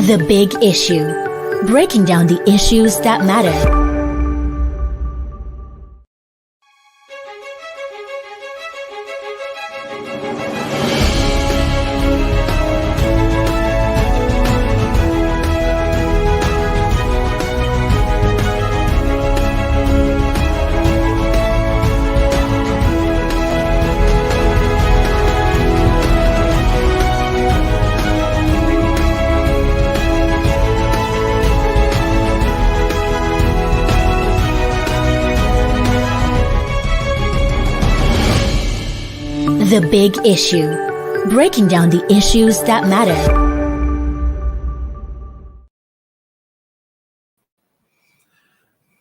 The Big Issue. Breaking down the issues that matter. The Big Issue. Breaking down the issues that matter.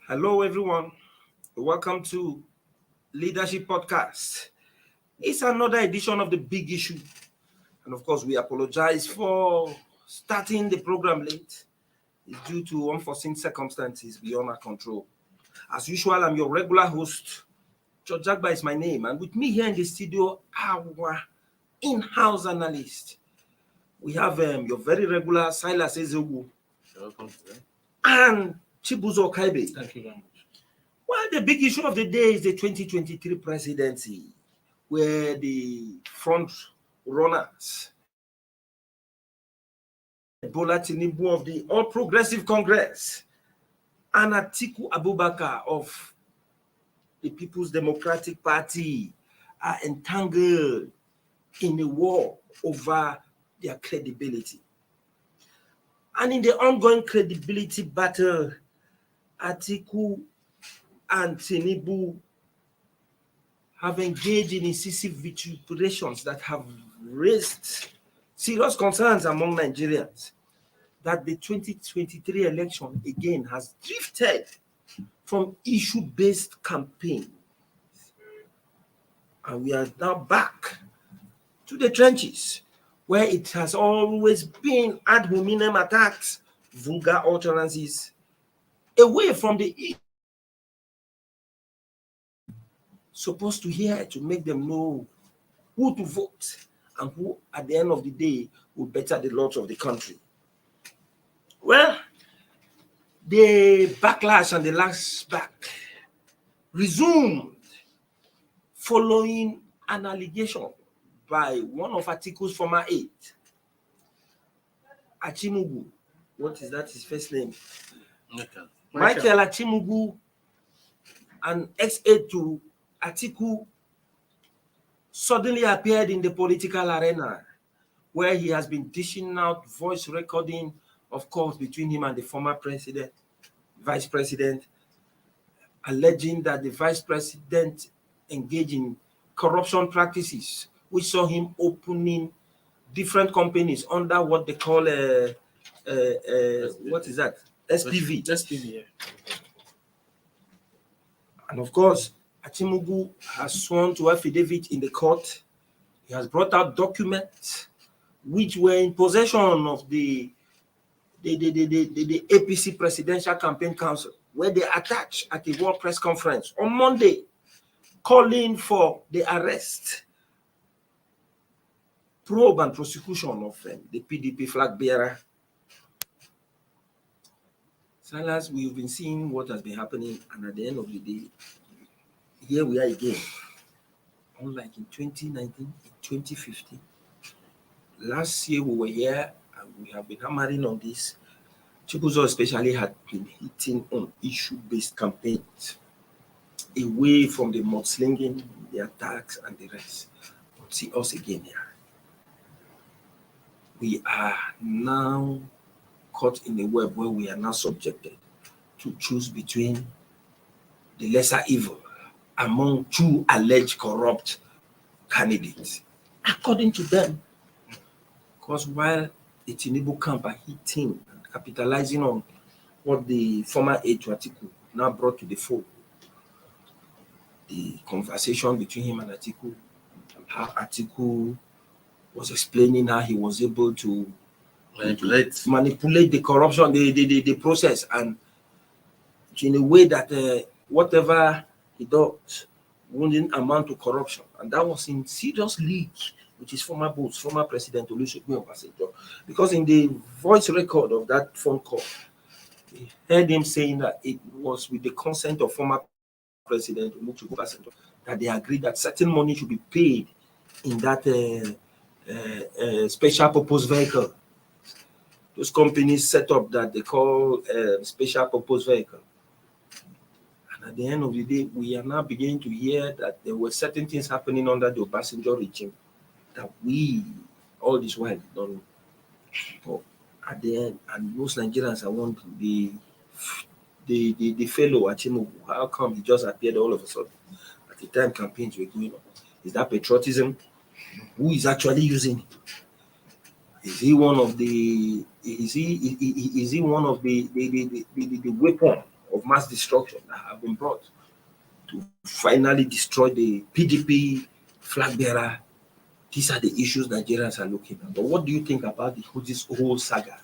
Hello, everyone. Welcome to Leadership Podcast. It's another edition of The Big Issue. And of course, we apologize for starting the program late. It's due to unforeseen circumstances beyond our control. As usual, I'm your regular host, George Jagba is my name, and with me here in the studio, our in-house analyst. We have your very regular Silas Ezewu. Welcome today. And Chibuzo Kaibe. Thank you very much. Well, the big issue of the day is the 2023 presidency, where the front runners, Bola Tinubu of the All Progressive Congress, and Atiku Abubakar of the People's Democratic Party are entangled in a war over their credibility. And in the ongoing credibility battle, Atiku and Tinubu have engaged in incisive vituperations that have raised serious concerns among Nigerians that the 2023 election again has drifted from issue-based campaign. And we are now back to the trenches, where it has always been ad hominem attacks, vulgar utterances, away from the issue supposed to hear to make them know who to vote and who, at the end of the day, will better the lot of the country. Well, the backlash and the lashback resumed following an allegation by one of Atiku's former aides, Achimugu. What is that? His first name? Michael Achimugu, an ex-aide to Atiku, suddenly appeared in the political arena, where he has been dishing out voice recording of calls between him and the former vice president, alleging that the vice president engaged in corruption practices, which saw him opening different companies under what they call what is that? SPV. SPV, yeah. And of course, Achimugu has sworn to affidavit in the court. He has brought out documents which were in possession of the APC Presidential Campaign Council, where they attached at the World Press Conference on Monday, calling for the arrest, probe, and prosecution of the PDP flag bearer. Silas, we've been seeing what has been happening, and at the end of the day, here we are again. Unlike in 2019, in 2015, last year we were here and we have been hammering on this. Chibuzo especially had been hitting on issue-based campaigns, away from the mudslinging, the attacks, and the rest. But see us again here. We are now caught in a web where we are now subjected to choose between the lesser evil among two alleged corrupt candidates, according to them. Because while the Tinubu camp are hitting and capitalizing on what the former aide to Atiku now brought to the fore, the conversation between him and Atiku, how Atiku was explaining how he was able to manipulate the corruption, the process, and in a way that whatever he does wouldn't amount to corruption. And that was in serious league which is former boss, former President Olusegun Obasanjo, because in the voice record of that phone call, we heard him saying that it was with the consent of former President Olusegun Obasanjo that they agreed that certain money should be paid in that special purpose vehicle. Those companies set up that they call special purpose vehicle. And at the end of the day, we are now beginning to hear that there were certain things happening under the Obasanjo regime that we, all this while, don't know. But at the end, and most Nigerians are wondering, the fellow Atiku, how come he just appeared all of a sudden at the time campaigns were going on? Is that patriotism? Who is actually using it? Is he one of the weapon of mass destruction that have been brought to finally destroy the PDP flag bearer? These are the issues Nigerians are looking at. But what do you think about this whole saga?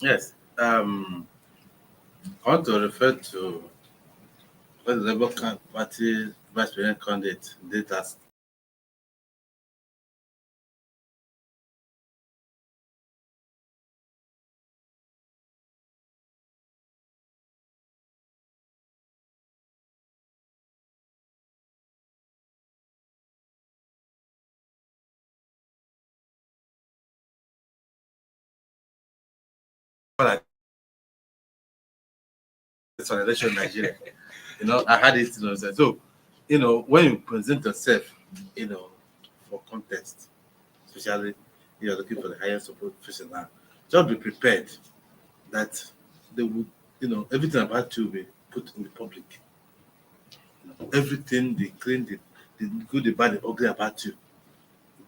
Yes. I want to refer to what the Labour Party Vice President candidate did as election in Nigeria. I had it, so, when you present yourself, for contest, especially you're looking for the highest support person now, just be prepared that they would, everything about you will be put in the public. Everything, the clean, the good, the bad, the ugly about you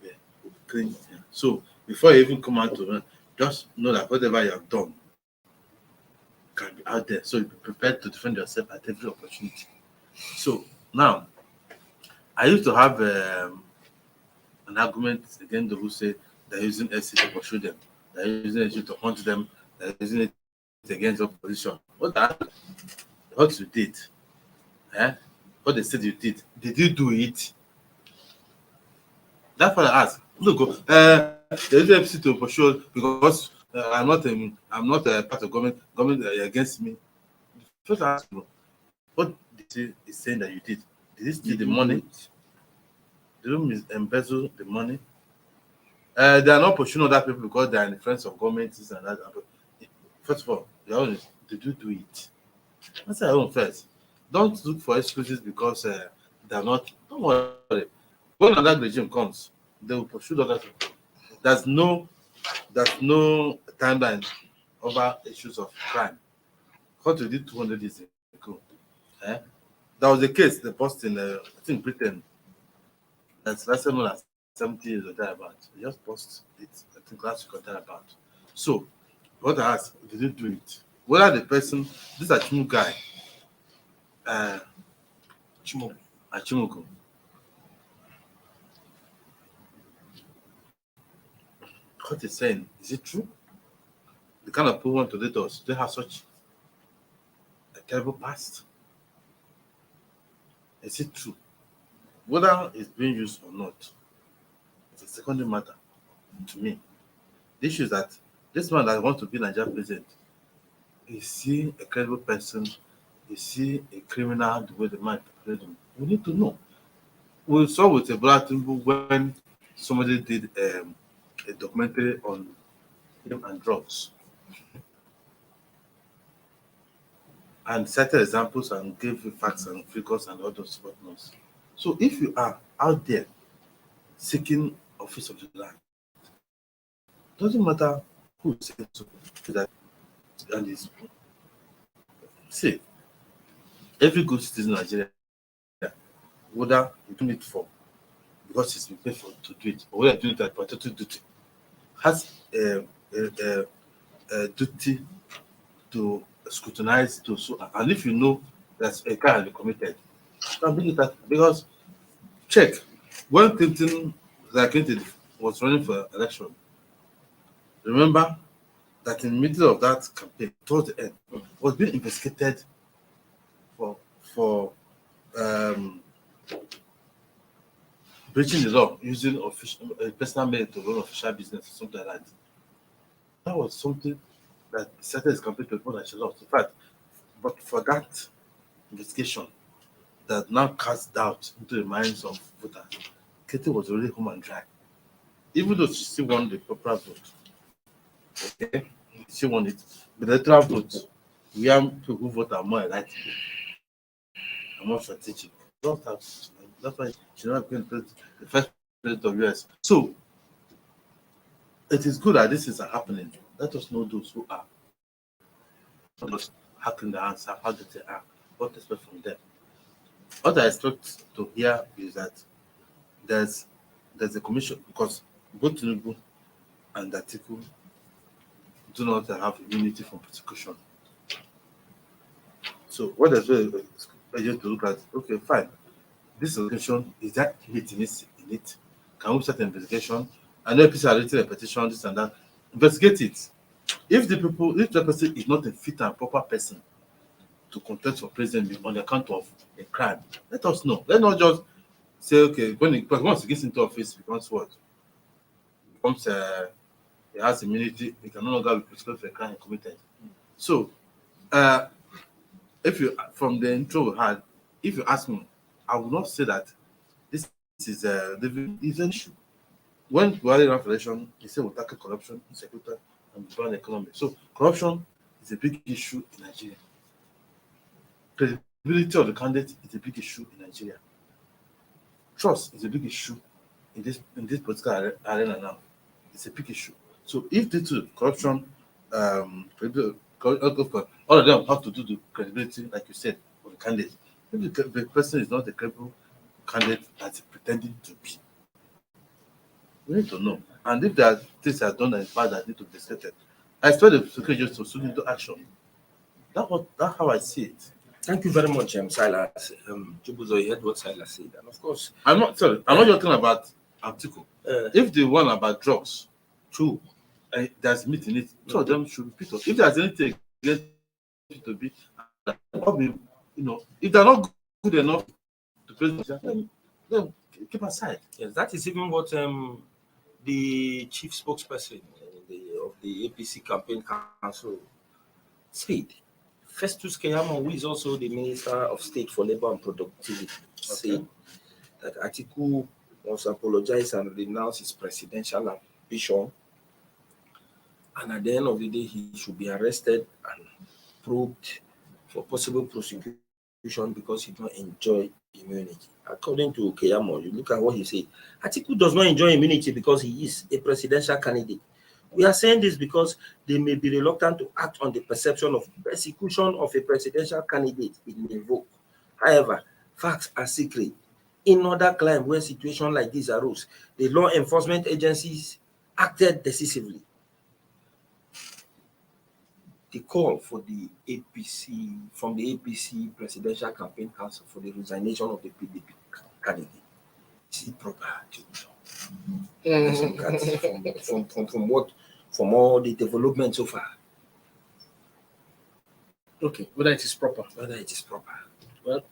will be clean. So before you even come out to run, just know that whatever you have done can be out there. So be prepared to defend yourself at every opportunity. So now, I used to have an argument against those who say they're using SC to pursue them, they're using SC to hunt them, they're using it against opposition. What you did, what they said you did you do it? That's what I asked. Look, they use FC to pursue because I'm not a part of government against me. First, I ask you, what is saying that you did? Did you steal the money? Did you embezzle the money? They are not pursuing other people because they are in friends of government. And that. First of all, did you do it? That's your own first. Don't look for excuses because they are not. Don't worry. When another regime comes, they will pursue other people. There's no timeline over issues of crime. What we did 200 years ago. That was the case. The post in, I think, Britain. That's last time last 70 years or thereabout. They just post it. I think last week or thereabout. So, what I asked, did you do it? Whether the person, this Achimu guy, Achimuku. What he's saying, is it true? The kind of people who want to date us, they have such a terrible past. Is it true? Whether it's being used or not, it's a secondary matter to me. The issue is that this man that wants to be Nigerian president, is he a credible person? Is he a criminal the way the man portrayed him? We need to know. We saw with Bola Tinubu when somebody did a documentary on him and drugs, and cited examples and gave facts and figures and all those whatnots. So if you are out there seeking office of the land, doesn't matter who says so, that and is see every good citizen in Nigeria, whether you do it for because it's been paid for to do it, or whether you do it as patriotic duty, has a duty to scrutinize to so, and if you know that a crime has been committed, you can bring it up. Because check when Clinton was running for election, remember that in the middle of that campaign, towards the end, was being investigated for breaching the law, using personal mail to run official business or something like that. That was something that started his campaign to report that she lost. In fact, but for that investigation that now cast doubt into the minds of voters, Katie was already home and dry. Even though she still won the popular vote, okay, she won it, but the electoral vote, we have people who vote are more enlightened and more strategic. That's why she now became the first president of US. So it is good that this is happening. Let us know those who are not hacking the answer, how did they are, what to expect from them. What I expect to hear is that there's a commission, because both Tinubu and Atiku do not have immunity from prosecution. So what does the agent to look at? Okay, fine. This investigation, is that meat in it? Can we start an investigation? I know people are writing a petition, this and that. Investigate it. If the person is not a fit and proper person to contest for president on account of a crime, let us know. Let not just say, okay, once he gets into office, becomes what? Becomes he has immunity, he can no longer be prosecuted for a crime committed. So, if you, from the intro we had, if you ask me, I would not say that this is an issue. When Buhari ran for election, he said we'll tackle corruption, insecurity, and the brown economy. So corruption is a big issue in Nigeria. Credibility of the candidate is a big issue in Nigeria. Trust is a big issue in this political arena now. It's a big issue. So if due to corruption, all of them have to do the credibility, like you said, of the candidate. If the person is not a credible candidate that's pretending to be, we need to know. And if there are things that are done that is bad that need to be stated, I expect the secretary just to soon into action. That's how I see it. Thank you very much, Silas. Jubuzo, you heard what Silas said. And of course, I'm not just talking about Atiku. If the one about drugs, true, there's meat in it, two of them should be picked up. If there's anything against it to be, if they're not good enough to present, then keep aside. Yes, that is even what the chief spokesperson of the APC campaign council said. Festus Keyamo, who is also the Minister of State for Labor and Productivity, said that Atiku must apologize and renounce his presidential ambition. And at the end of the day, he should be arrested and probed for possible prosecution because he does not enjoy immunity. According to Keyamo, you look at what he said. Atiku does not enjoy immunity because he is a presidential candidate. We are saying this because they may be reluctant to act on the perception of persecution of a presidential candidate it may evoke. However, facts are secret. In other climes where situations like this arose, the law enforcement agencies acted decisively. The call for the APC, from the APC Presidential Campaign Council for the resignation of the PDP candidate, is it proper to from all the development so far? Okay, whether it is proper. Well,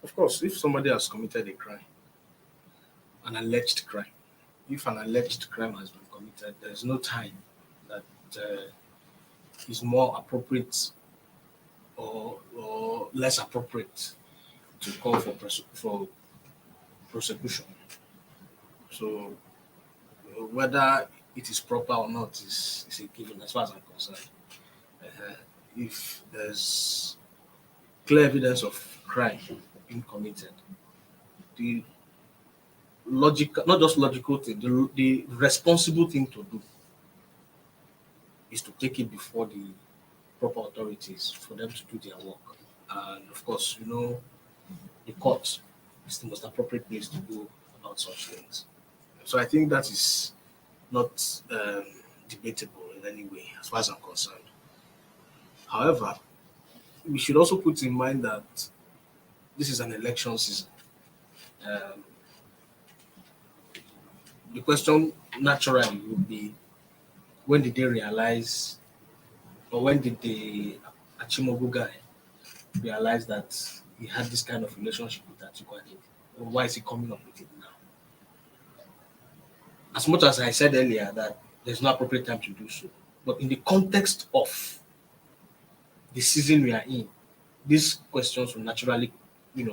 of course, if somebody has committed a crime, an alleged crime, if an alleged crime has been committed, there is no time that is more appropriate or less appropriate to call for prosecution. So whether it is proper or not is a given as far as I'm concerned. If there's clear evidence of crime being committed, the logical, not just logical thing, the responsible thing to do is to take it before the proper authorities for them to do their work. And of course, the court is the most appropriate place to go about such things. So I think that is not debatable in any way as far as I'm concerned. However, we should also put in mind that this is an election season. The question naturally would be, when did they realize, or when did the Achimogu guy realize that he had this kind of relationship with Atiku? Or why is he coming up with it now? as much as I said earlier that there's no appropriate time to do so, but in the context of the season we are in, these questions will naturally,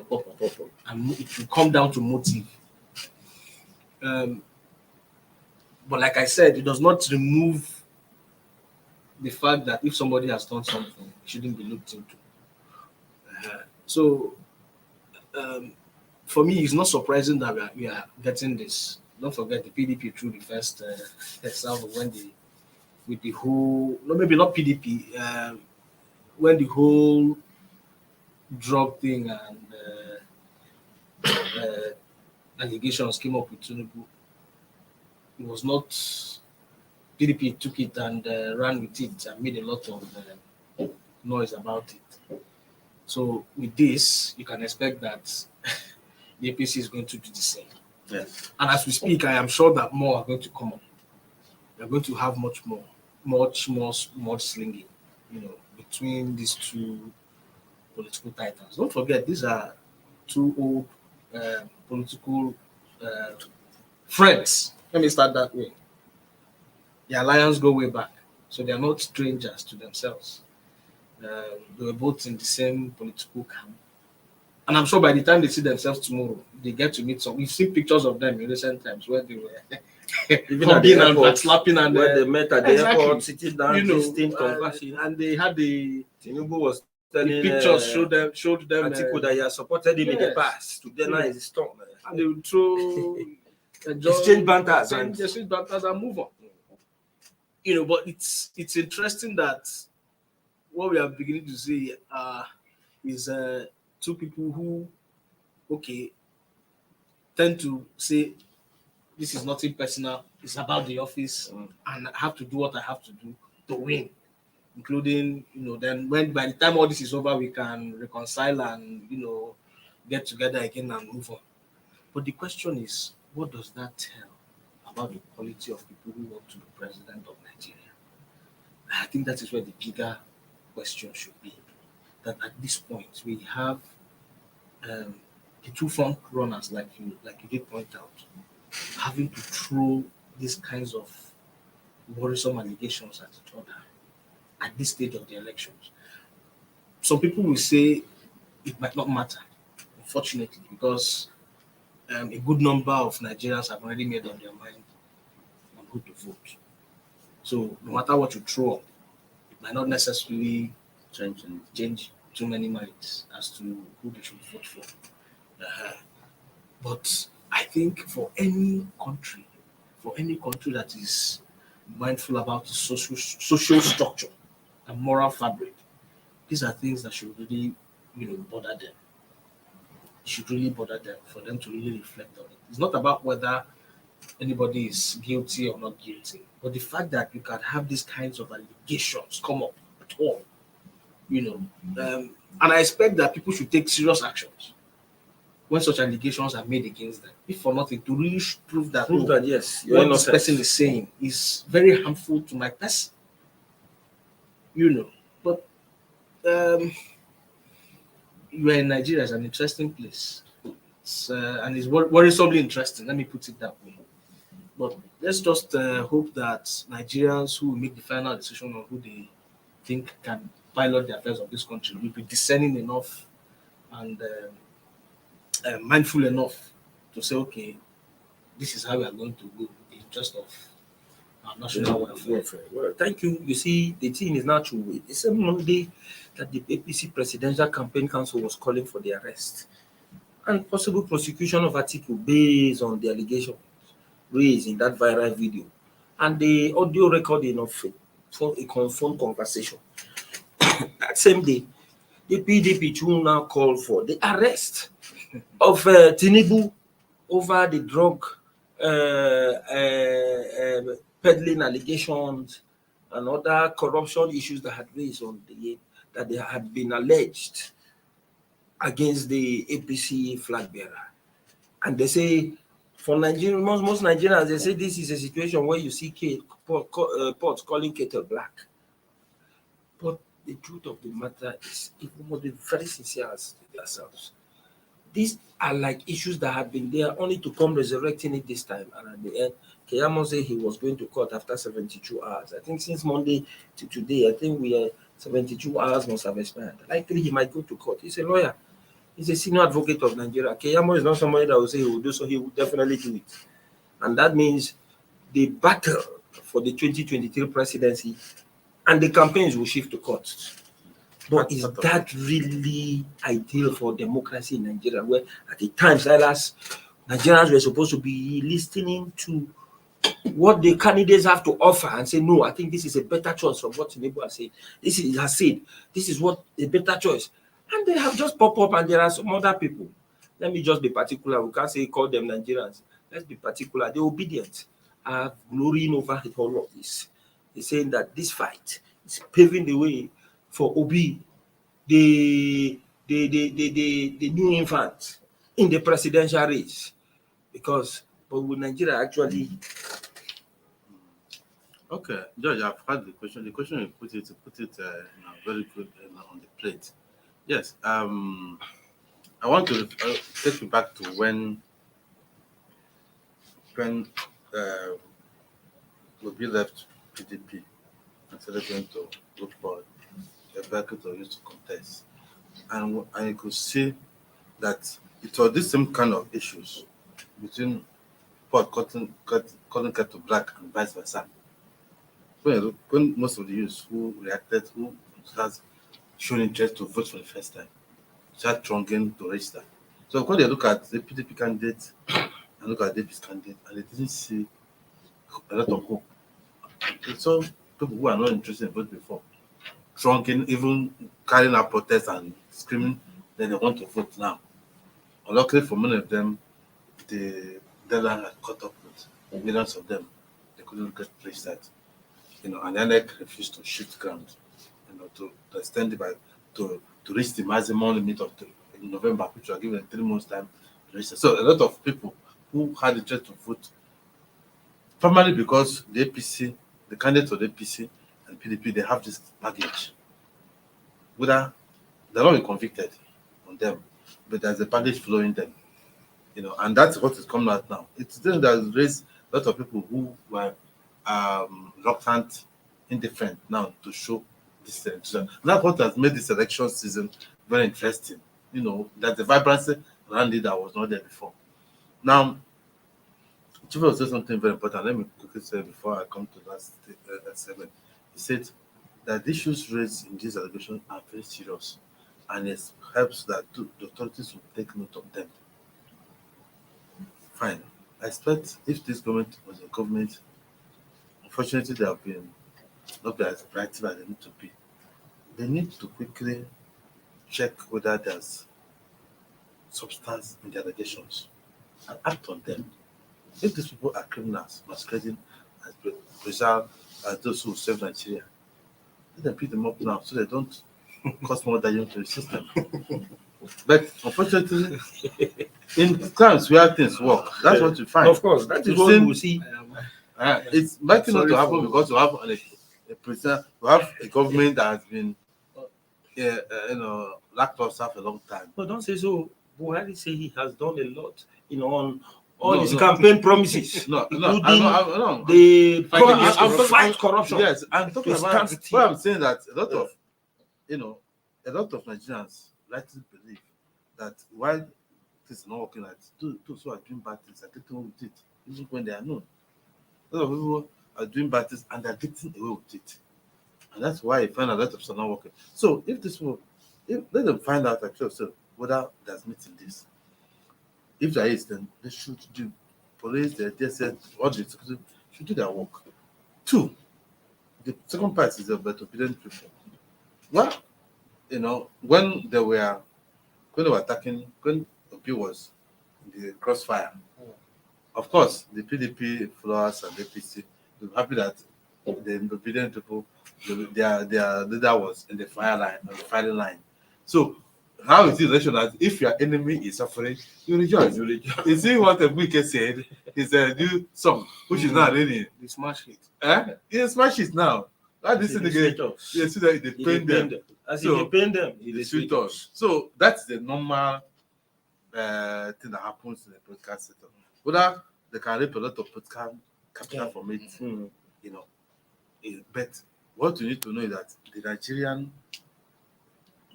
pop up, and it will come down to motive. But like I said, it does not remove the fact that if somebody has done something, it shouldn't be looked into. So, for me, it's not surprising that we are getting this. Don't forget the PDP through the first example when with the whole, no, maybe not PDP, when the whole drug thing and allegations came up with Tinubu, it was not PDP took it and ran with it and made a lot of noise about it. So with this, you can expect that the APC is going to do the same. Yes. And as we speak, I am sure that more are going to come up. We are going to have much more slinging, between these two political titans. Don't forget, these are two old political friends. Let me start that way. The alliance go way back, so they are not strangers to themselves. They were both in the same political camp. And I'm sure by the time they see themselves tomorrow, they get to meet some. We've seen pictures of them in recent times where they were even at the airport, and slapping and where they met at the exactly. airport, sitting down, conversing. And they had the Tinubu was telling the pictures showed them Atiku that he has supported him in the past. Today now is storm. And they would throw exchange banters and move on. But it's interesting that what we are beginning to see is two people who, tend to say this is nothing personal, it's about the office, and I have to do what I have to do to win. Including, then when by the time all this is over, we can reconcile and, get together again and move on. But the question is, what does that tell about the quality of people who want to be president of Nigeria? I think that is where the bigger question should be. That at this point, we have the two front runners, like you did point out, having to throw these kinds of worrisome allegations at each other at this stage of the elections. Some people will say it might not matter, unfortunately, because a good number of Nigerians have already made up their mind on who to vote. So no matter what you throw up, it might not necessarily change too many minds as to who they should vote for. But I think for any country that is mindful about the social structure and moral fabric, these are things that should really, bother them. It should really bother them for them to really reflect on it. It's not about whether anybody is guilty or not guilty, but the fact that you can have these kinds of allegations come up at all, and I expect that people should take serious actions when such allegations are made against them, if for nothing, to really prove that yes, what this person is saying is very harmful to my person. But you are in Nigeria, is an interesting place. And it's worrisomely interesting, let me put it that way. But let's just hope that Nigerians who will make the final decision on who they think can pilot the affairs of this country will be discerning enough and mindful enough to say, okay, this is how we are going to go in the interest of our national welfare. Well, thank you. You see, the thing is not true. It's a Monday that the APC Presidential Campaign Council was calling for the arrest and possible prosecution of Atiku based on the allegations raised in that viral video and the audio recording of a phone conversation. That same day, the PDP too now called for the arrest of Tinubu over the drug peddling allegations and other corruption issues that had raised that they had been alleged against the APC flag bearer. And they say, for Nigeria, most Nigerians, they say this is a situation where you see pots calling kettle black. But the truth of the matter is, it must be very sincere as ourselves. These are like issues that have been there only to come resurrecting it this time, and at the end, Keyamo said he was going to court after 72 hours. I think since Monday to today, I think we are 72 hours must have expired. Likely he might go to court. He's a lawyer. He's a senior advocate of Nigeria. Keyamo is not somebody that will say he will do so. He will definitely do it. And that means the battle for the 2023 presidency and the campaigns will shift to court. But is that really ideal for democracy in Nigeria, where at the time, Silas, Nigerians were supposed to be listening to what the candidates have to offer and say, no, I think this is a better choice from what Tinubu has said. This is what a better choice. And they have just popped up, and there are some other people. Let me just be particular. We can't say call them Nigerians. Let's be particular. The obedient are glorying over all of this. They're saying that this fight is paving the way for Obi, the new infant in the presidential race. Because but will Nigeria actually? Okay, George, I've had the question. The question you put it very good on the plate. Yes. I want to take you back to when Obi left PDP and started going to look for a bracket to use to contest, and you could see that it was the same kind of issues between pot cutting cut to black and vice versa. When most of the youths who reacted, who has shown interest to vote for the first time, start thronging to register. So when they look at the PDP candidate and look at Davis candidate, and they didn't see a lot of hope. They saw people who are not interested in vote before, thronging, even carrying out protests and screaming that they want to vote now. Unluckily for many of them, the deadline had caught up with millions of them. They couldn't get registered. And the NEC refused to shift ground, to extend it to reach the maximum limit of in November, which were given 3 months time to register. So a lot of people who had interest to vote, primarily because the APC, the candidates of the APC and PDP, they have this baggage. Whether they're not convicted on them, but there's a baggage flowing them, and that's what is coming out now. It's then that raised a lot of people who were reluctant, indifferent now to show this election. That's what has made this election season very interesting. That the vibrancy around it that was not there before. Now, Chief will say something very important. Let me quickly say before I come to that segment. He said that the issues raised in this allegation are very serious, and it helps that the authorities will take note of them. Fine. I expect if this government was a government, unfortunately, they have been not as proactive as they need to be. They need to quickly check whether there's substance in the allegations and act on them. If these people are criminals, masquerading as preserve as those who serve Nigeria, let them pick them up now so they don't cause more damage to the system. But unfortunately, in times where things work, that's what you find. Of course, that is what we will see. It's likely not to happen because you have a president, you have a government that has been, lackluster for a long time. No, don't say so. Buhari say he has done a lot, on all his campaign promises. No. The promise to fight corruption. Yes, I'm talking about. Well, I'm saying that a lot of Nigerians rightly believe that why this is not working, that those who are doing bad things are getting away with it, even when they are known. A lot of people are doing bad things and they're getting away with it, and that's why I find a lot of stuff not working. So if let them find out themselves whether there's meat in this. If there is, then they should do. Police, the DSS, all the executive should do their work. 2, the second part is about obedient people. Well, when they were attacking, when Obi was in the crossfire, of course, the PDP followers and the APC were happy that the obedient people, their leader was in the firing line. So, how is it rational that if your enemy is suffering, you rejoice? You see what the wicked said? It's a new song, which is not really The smash hit. Yeah, smash it now. This is again. You see that they pain them. As if they pain them, they sweet us. So that's the normal thing that happens in the podcast setup. Whether they can rape a lot of podcast capital from it, But what you need to know is that the Nigerian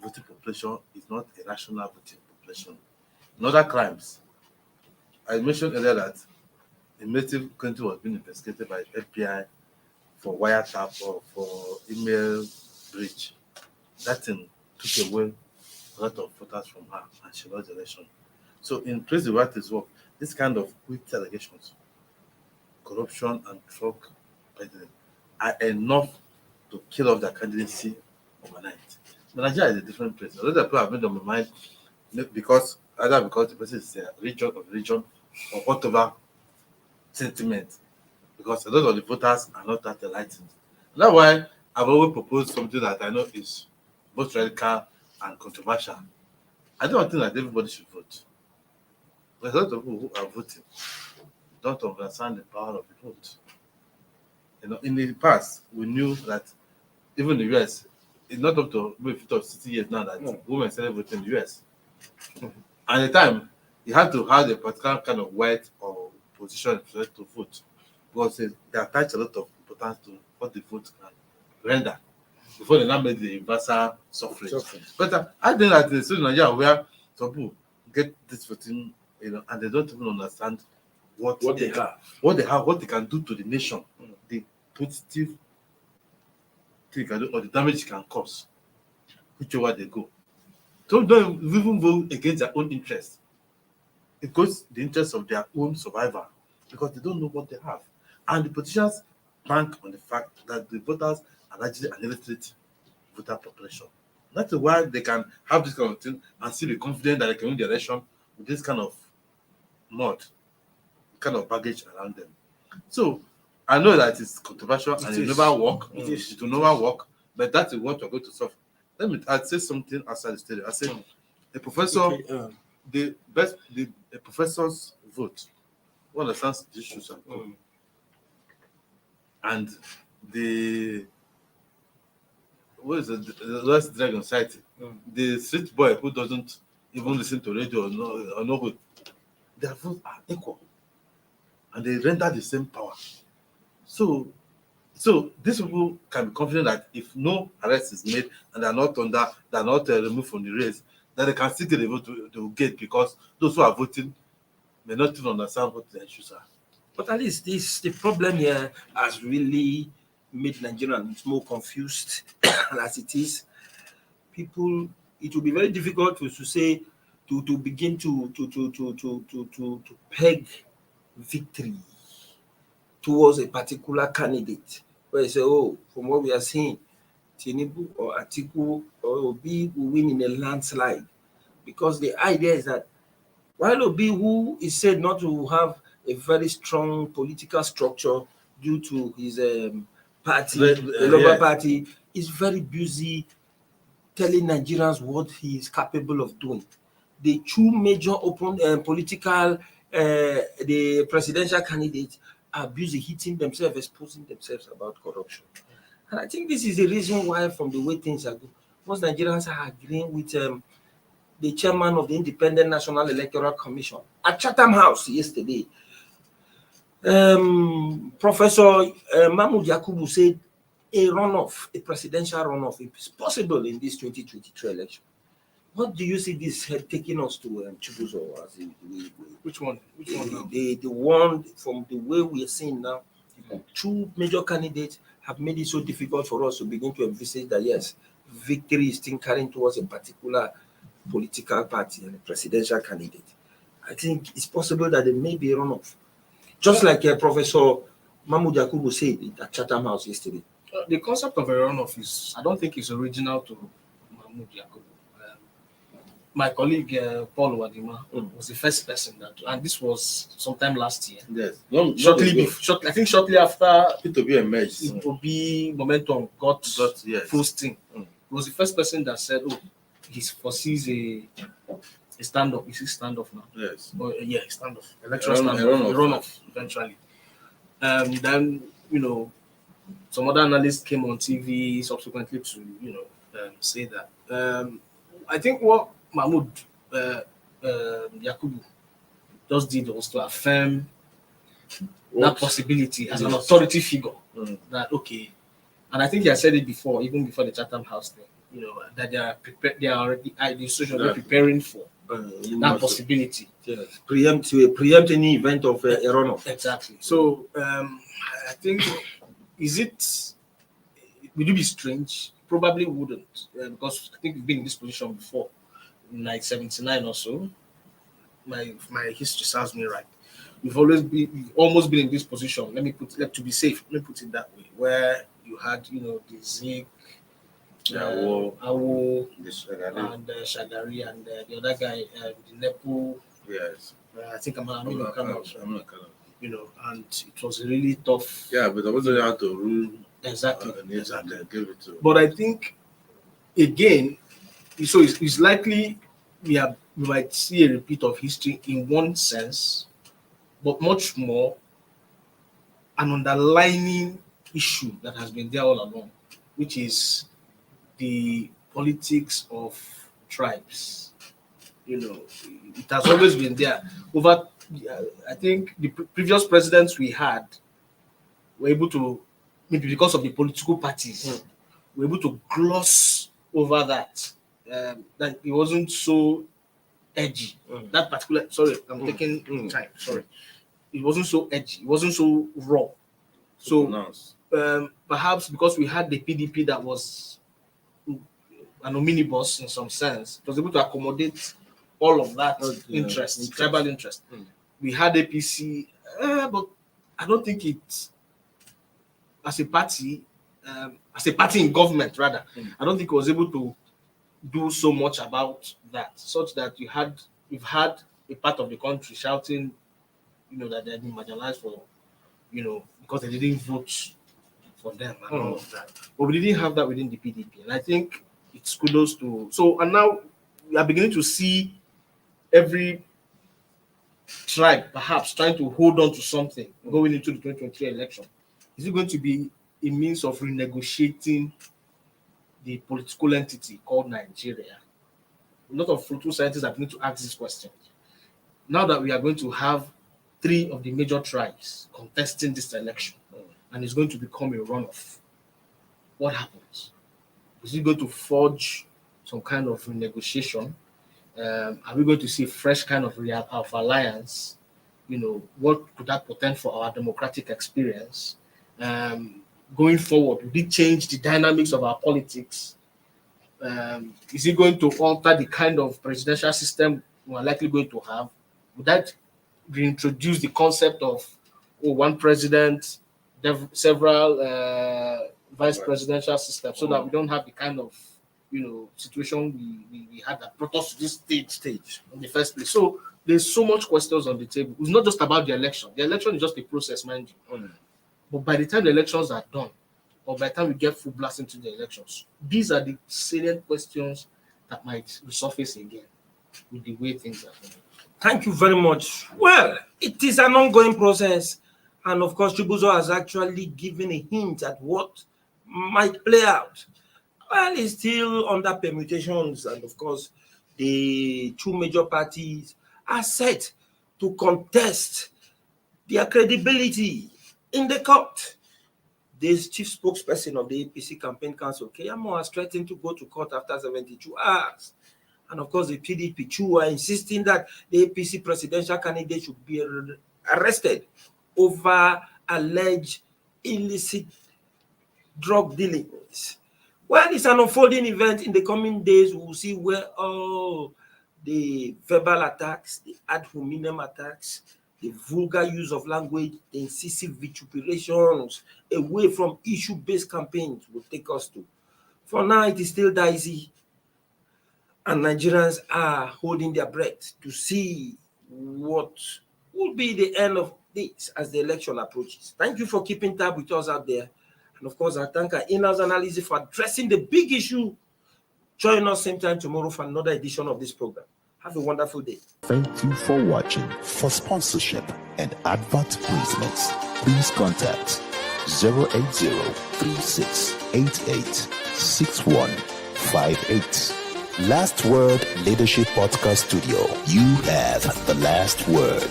voting population is not a rational voting population. In other crimes, I mentioned earlier that a native country was being investigated by FBI for wiretap or for email breach. That thing took away a lot of voters from her and she lost the election. So in Trace the White's work, this kind of weak allegations, corruption and drug peddling, are enough to kill off their candidacy overnight. But Nigeria is a different place. A lot of people have made up my mind because either because the person is a region of religion or whatever sentiment, because a lot of the voters are not that enlightened. That's why I've always proposed something that I know is both radical and controversial. I don't think that everybody should vote. There's a lot of people who are voting don't understand the power of the vote. In the past, we knew that even in the US, it's not up to maybe 50 or 60 years now that women started voting in the US. And at the time, you had to have a particular kind of weight or position to vote, because they attach a lot of importance to what the vote can render before they now made the universal suffrage. But I think that in Nigeria, where some people get this voting, and they don't even understand what they have, what they can do to the nation, the positive thing they can do, or the damage it can cause, whichever they go. So don't even vote against their own interests. It goes the interest of their own survival, because they don't know what they have. And the politicians bank on the fact that the voters are largely an illiterate voter population. That's why they can have this kind of thing and still be confident that they can win the election with this kind of mud, kind of baggage around them. So I know that it's controversial and it will never work. It will never work, but that is what we're going to solve. I'd say something outside the studio. I said a professor, a professor's vote, who understands the issues and the what is the last dragon society, the street boy who doesn't even listen to radio or know who, their votes are equal and they render the same power. So these people can be confident that if no arrest is made and they are not removed from the race, that they can still get the vote they will get, because those who are voting may not even understand what the issues are. But at least the problem here has really made Nigerians more confused as it is. People, it will be very difficult to say to begin to peg victory towards a particular candidate. Where you say, from what we are seeing, Tinubu or Atiku or Obi will win in a landslide. Because the idea is that while Obi, who is said not to have a very strong political structure due to his party, the Labour Party, is very busy telling Nigerians what he is capable of doing. The two major political, the presidential candidates are busy hitting themselves, exposing themselves about corruption. And I think this is the reason why, from the way things are going, most Nigerians are agreeing with the chairman of the Independent National Electoral Commission at Chatham House yesterday. Professor Mahmoud Yakubu said a presidential runoff is possible in this 2022 election. What do you see this taking us to, Chibuzo? Which one? The one from the way we are seeing now, two major candidates have made it so difficult for us to begin to envisage that, yes, victory is still carrying towards a particular political party and a presidential candidate. I think it's possible that there may be a runoff. Just like Professor Mahmoud Yakubu said at Chatham House yesterday. The concept of a runoff I don't think it's original to Mahmoud Yakubu. My colleague Paul Wadima was the first person and this was sometime last year. Yes. Shortly after P2B emerged. P2B momentum got full steam. He was the first person that said, he foresees a standoff. Is it standoff now? Yes. Standoff. Electoral standoff. Runoff eventually. Then, some other analysts came on TV subsequently to, say that. I think what Mahmoud Yakubu just did was to affirm that possibility as an authority figure. That okay, and I think he has said it before, even before the Chatham House thing. That they are already they're preparing for that possibility. Yes. Preempt any event of a runoff. Exactly. So I think would it be strange? Probably wouldn't, because I think we've been in this position before, in like 79 or so. My history serves me right. We've almost been in this position. To be safe, let me put it that way, where you had, the Zig, Awo, and Shagari, and the other guy, the Nepo. Yes. I think I'm and it was really tough. Yeah, but I wasn't able to rule. Exactly. Give it to. But I think, again, so it's likely we might see a repeat of history in one sense, but much more an underlining issue that has been there all along, which is the politics of tribes. It has always been there. I think the previous presidents we had were able to, maybe because of the political parties, were able to gloss over that. That it wasn't so edgy. That particular, sorry, I'm taking time. Sorry, it wasn't so edgy. It wasn't so raw. So perhaps because we had the PDP that was an omnibus in some sense, it was able to accommodate all of that tribal interest. We had APC, but I don't think it, as a party in government rather, I don't think it was able to do so much about that, such that we've had a part of the country shouting, that they've been marginalized for, because they didn't vote for them and all of that. But we didn't have that within the PDP, and I think it's kudos to. So, and now we are beginning to see every tribe perhaps trying to hold on to something going into the 2023 election. Is it going to be a means of renegotiating the political entity called Nigeria? A lot of fruitful scientists are going to ask this question. Now that we are going to have 3 of the major tribes contesting this election, and it's going to become a runoff, what happens? Is it going to forge some kind of renegotiation? Are we going to see a fresh kind of alliance? What could that portend for our democratic experience? Going forward, will it change the dynamics of our politics? Is it going to alter the kind of presidential system we're likely going to have? Would that reintroduce the concept of one president, several vice presidential systems, so that we don't have the kind of situation we had that brought us to this stage in the first place? So there's so much questions on the table. It's not just about the election. The election is just a process, mind you. But by the time the elections are done, or by the time we get full blast into the elections, these are the salient questions that might resurface again with the way things are going. Thank you very much. Well, it is an ongoing process. And of course, Chibuzo has actually given a hint at what might play out. Well, it's still under permutations. And of course, the 2 major parties are set to contest their credibility in the court. This chief spokesperson of the APC campaign council, Keyamo, has threatened to go to court after 72 hours. And of course, the PDP too are insisting that the APC presidential candidate should be arrested over alleged illicit drug dealings. Well, it's an unfolding event. In the coming days, we will see where all the verbal attacks, the ad hominem attacks, the vulgar use of language, the incisive vituperations away from issue-based campaigns will take us to. For now, it is still dicey, and Nigerians are holding their breath to see what will be the end of this as the election approaches. Thank you for keeping tab with us out there. And of course, I thank our in-house analysis for addressing the big issue. Join us same time tomorrow for another edition of this program. Have a wonderful day. Thank you for watching. For sponsorship and advert placements, please contact 080-3688-6158. Last Word Leadership Podcast Studio. You have the last word.